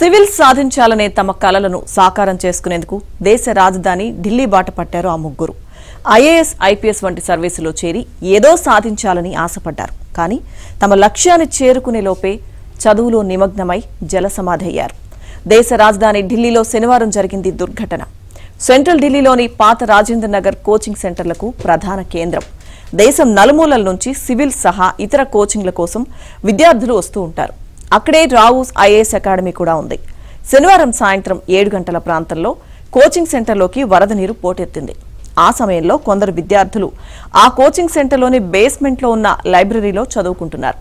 Civil సాధించాలనే తమ కలలను సాకారం చేసుకునేందుకు దేశ రాజధాని ఢిల్లీ బాట పట్టారు ఆ ముగ్గురు. ఐఏఎస్, ఐపీఎస్ వంటి సర్వీసులో చేరి ఏదో సాధించాలని ఆశపడ్డారు. కానీ తమ లక్ష్యాన్ని చేరుకునే లోపే చదువులో నిమగ్నమై జలసమాధి అయ్యారు. దేశ రాజధాని ఢిల్లీలో శనివారం జరిగింది దుర్ఘటన. సెంట్రల్ ఢిల్లీలోని పాత రాజేంద్ర నగర్ కోచింగ్ సెంటర్లకు ప్రధాన కేంద్రం. దేశం నలుమూలల నుంచి సివిల్ సహా ఇతర కోచింగ్ల కోసం విద్యార్థులు వస్తూ ఉంటారు. అక్కడే రావుస్ ఐఏఎస్ అకాడమీ కూడా ఉంది. శనివారం సాయంత్రం 7 గంటల ప్రాంతంలో కోచింగ్ సెంటర్లోకి వరద నీరు పోటెత్తింది. ఆ సమయంలో కొందరు విద్యార్థులు ఆ కోచింగ్ సెంటర్లోని బేస్మెంట్లో ఉన్న లైబ్రరీలో చదువుకుంటున్నారు.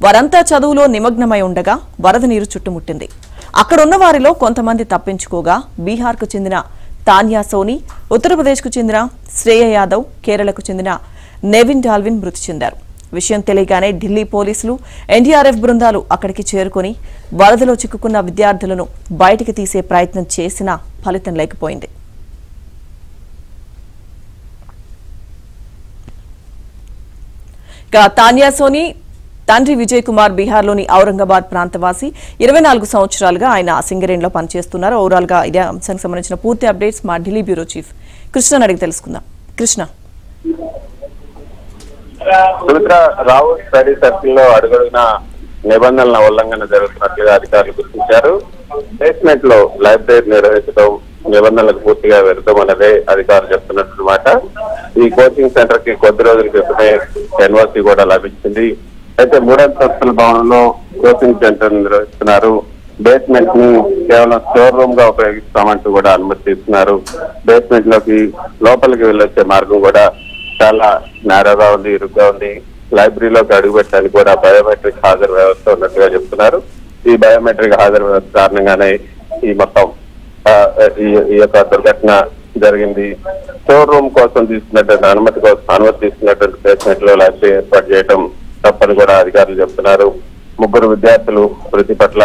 వారంతా చదువులో నిమగ్నమై ఉండగా వరద నీరు చుట్టుముట్టింది. అక్కడున్న వారిలో కొంతమంది తప్పించుకోగా బీహార్కు చెందిన తాన్యా సోని, ఉత్తరప్రదేశ్కు చెందిన శ్రేయ యాదవ్, కేరళకు చెందిన నెవిన్ డాల్విన్ మృతి చెందారు. విషయం తెలియగానే ఢిల్లీ పోలీసులు, ఎన్డీఆర్ఎఫ్ బృందాలు అక్కడికి చేరుకుని వరదలో చిక్కుకున్న విద్యార్థులను బయటికి తీసే ప్రయత్నం చేసినా ఫలితం లేకపోయింది. ఇక తాన్యా సోని తండ్రి విజయ్ కుమార్ బీహార్లోని ఔరంగాబాద్ ప్రాంతవాసి. 24 సంవత్సరాలుగా ఆయన సింగరేణిలో పనిచేస్తున్నారు. ఓవరాల్ గా ఇదే అంశానికి సంబంధించిన పూర్తి అప్డేట్స్ మా ఢిల్లీ బ్యూరో చీఫ్ కృష్ణ అడిగి తెలుసుకుందాం. కృష్ణ, రావు స్టడీ సర్కిల్ లో అడుగడుగున నిబంధనల ఉల్లంఘన జరుగుతున్నట్లుగా అధికారులు గుర్తించారు. బేస్మెంట్ లో లైబ్రరీ నిర్వహించడం నిబంధనలకు పూర్తిగా విరుద్ధం అన్నదే అధికారులు చెప్తున్నట్లన్నమాట. ఈ కోచింగ్ సెంటర్ కి కొద్ది రోజుల క్రితమే ఎన్ఓసి కూడా లభించింది. అయితే 3 అంతస్తుల భవనంలో కోచింగ్ సెంటర్ నిర్వహిస్తున్నారు. బేస్మెంట్ ని కేవలం స్టోర్ రూమ్ గా ఉపయోగిస్తామంటూ కూడా అనుమతి ఇస్తున్నారు. బేస్మెంట్ లోకి లోపలికి వెళ్ళొచ్చే మార్గం కూడా చాలా నేరగా ఉంది, ఇరుగ్గా ఉంది. లైబ్రరీలోకి అడుగుపెట్టడానికి కూడా బయోమెట్రిక్ హాజరు వ్యవస్థ ఉన్నట్టుగా చెప్తున్నారు. ఈ బయోమెట్రిక్ హాజరు వ్యవస్థ కారణంగానే ఈ మొత్తం ఈ యొక్క దుర్ఘటన జరిగింది. స్టోర్ రూమ్ కోసం తీసుకున్నటువంటి అనుమతి తీసుకున్నటువంటి బేస్మెంట్ లో లైబ్రరీ ఏర్పాటు చేయడం తప్పని కూడా అధికారులు చెప్తున్నారు. 3 విద్యార్థులు మృతి పట్ల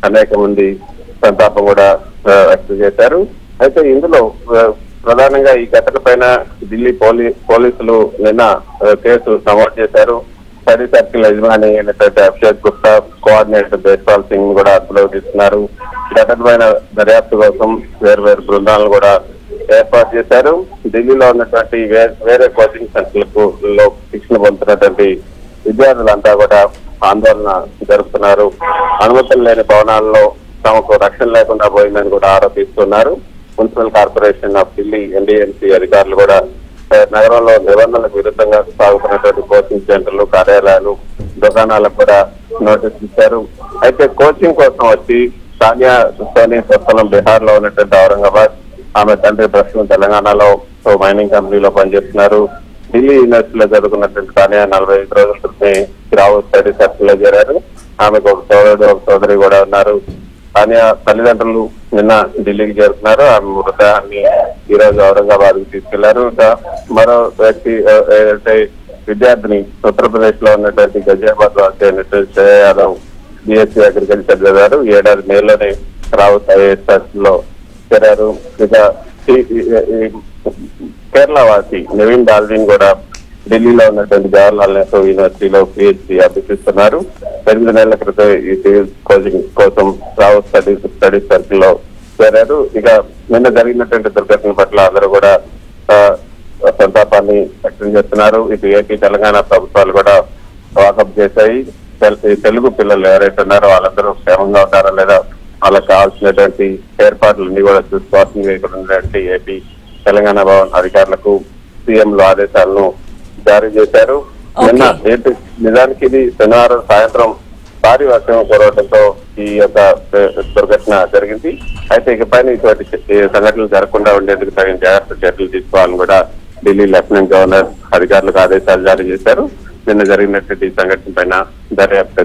అనేక మంది సంతాపం కూడా వ్యక్తం చేశారు. అయితే ఇందులో ప్రధానంగా ఈ ఘటన పైన ఢిల్లీ పోలీసులు నిన్న కేసు నమోదు చేశారు. స్టడీ సర్కిల్ యజమాని అయినటువంటి అభిషేక్ గుప్తా, కోఆర్డినేటర్ దేశ్పాల్ సింగ్ కూడా అదుపులోకి తీసుకున్నారు. ఘటన పైన దర్యాప్తు కోసం వేర్వేరు బృందాలను కూడా ఏర్పాటు చేశారు. ఢిల్లీలో ఉన్నటువంటి వేరే కోచింగ్ సెంటర్లకు శిక్షణ పొందుతున్నటువంటి విద్యార్థులంతా కూడా ఆందోళన జరుపుతున్నారు. అనుమతులు లేని భవనాల్లో తమకు రక్షణ లేకుండా పోయిందని కూడా ఆరోపిస్తున్నారు. Municipal corporation of Delhi NDMC అధికారులు కూడా నగరంలో నిబంధనలకు విరుద్ధంగా సాగుతున్నటువంటి కోచింగ్ సెంటర్లు, కార్యాలయాలు, దుకాణాలకు కూడా నోటీస్ ఇచ్చారు. అయితే కోచింగ్ కోసం వచ్చి తాన్యా సోని ప్రస్తుతం బీహార్ లో ఉన్నటువంటి ఔరంగాబాద్, ఆమె తండ్రి ప్రస్తుతం తెలంగాణలో మైనింగ్ కంపెనీలో పనిచేస్తున్నారు. ఢిల్లీ యూనివర్సిటీలో చదువుకున్నటువంటి తాన్యా 45 రోజుల క్రితమే రావు స్టడీ సర్కిల్ లో చేరారు. ఆమెకు ఒక సోదరుడు, ఒక సోదరి కూడా ఉన్నారు. తాన్యా తల్లిదండ్రులు నిన్న ఢిల్లీకి చేరుకున్నారు. ఆమె మృతదేహాన్ని ఈ రోజు ఔరంగాబాద్ కు తీసుకెళ్లారు. మరో వ్యక్తి విద్యార్థిని ఉత్తరప్రదేశ్ లో ఉన్నటువంటి గజియాబాద్ వాసి అయినటువంటి శ్రేయ యాదవ్ బీఎస్సీ అగ్రికల్చర్ చదివారు. ఈ ఏడాది మేలోనే రావు ఐఏఎస్ లో చేరారు. ఇక కేరళ వాసి నెవిన్ డాల్విన్ కూడా ఢిల్లీలో ఉన్నటువంటి జవహర్లాల్ నెహ్రూ యూనివర్సిటీలో పిహెచ్డీ అభ్యసిస్తున్నారు. 8 నెలల క్రితం ఈ సివిల్ కోచింగ్ కోసం రావు స్టడీ సర్కిల్ లో చేరారు. ఇక నిన్న జరిగినటువంటి దుర్ఘటన పట్ల అందరూ కూడా సంతాపాన్ని వ్యక్తం చేస్తున్నారు. ఇటు ఏపీ, తెలంగాణ ప్రభుత్వాలు కూడా వాకప్ చేశాయి. తెలుగు పిల్లలు ఎవరైతే ఉన్నారో వాళ్ళందరూ క్షేమంగా ఉంటారా లేదా, వాళ్ళకి కావాల్సినటువంటి ఏర్పాట్లన్నీ కూడా చూసుకోవాల్సింది ఇక్కడ ఉన్నటువంటి ఏపీ, తెలంగాణ భవన్ అధికారులకు సీఎంలు ఆదేశాలను జారీ చేశారు. నిన్న నిజానికి ఇది శనివారం సాయంత్రం భారీ వర్షం కురవడంతో ఈ యొక్క దుర్ఘటన జరిగింది. అయితే ఇకపైన ఇటువంటి సంఘటనలు జరగకుండా ఉండేందుకు తగిన జాగ్రత్త చర్యలు తీసుకోవాలని కూడా ఢిల్లీ లెఫ్టినెంట్ గవర్నర్ అధికారులకు ఆదేశాలు జారీ చేశారు. నిన్న జరిగినటువంటి సంఘటన పైన దర్యాప్తు